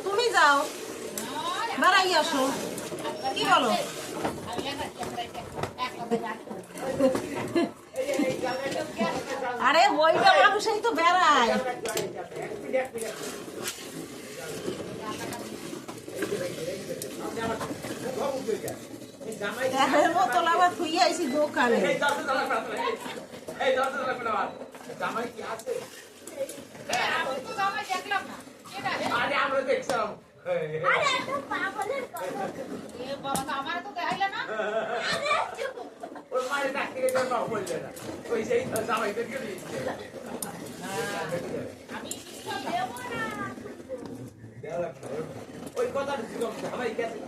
তুমি যাও, বেড়াই আসো, কি বলো? আরে ওইটা মানুষই তো বেড়ায়। বোতল আবার থুই আইছি দোকানে। ওই কথা সবাই গেছে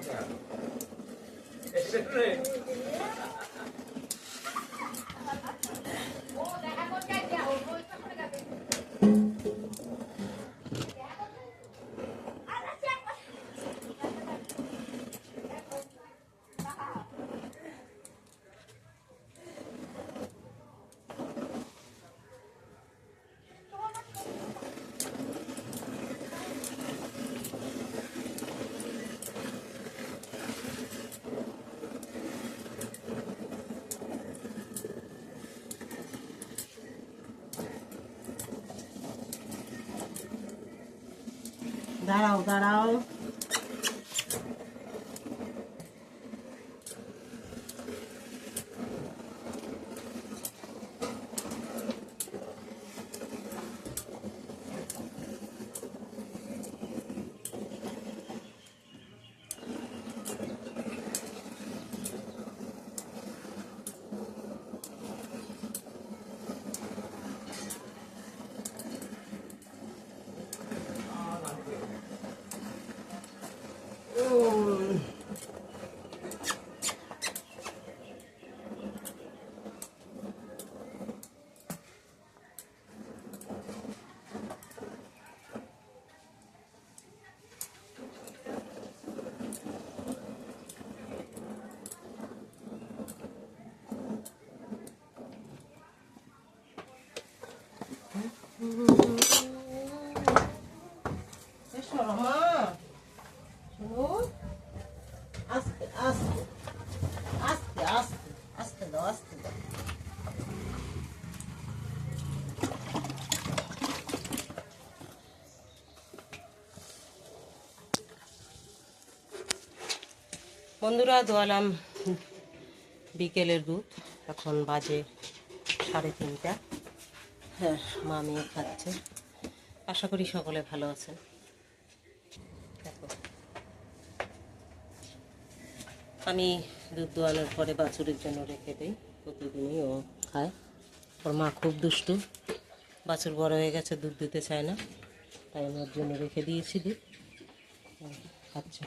দাঁড়াও দাঁড়াও, মা শুনো, আস্তে আস্তে আস্তে আস্তে আস্তে দাও, আস্তে দাও। বন্ধুরা, দোয়ালাম বিকেলের দুধ, এখন বাজে 3:30। হ্যাঁ, মামিও খাচ্ছে। আশা করি সকলে ভালো আছেন। আমি দুধ দোয়ানোর পরে বাছুরের জন্য রেখে দিই, প্রতিদিনই ও খায়। ওর মা খুব দুষ্টু, বাছুর বড় হয়ে গেছে, দুধ দিতে চায় না, তাই আমি ওর জন্য রেখে দিয়েছি দুধ, খাচ্ছে।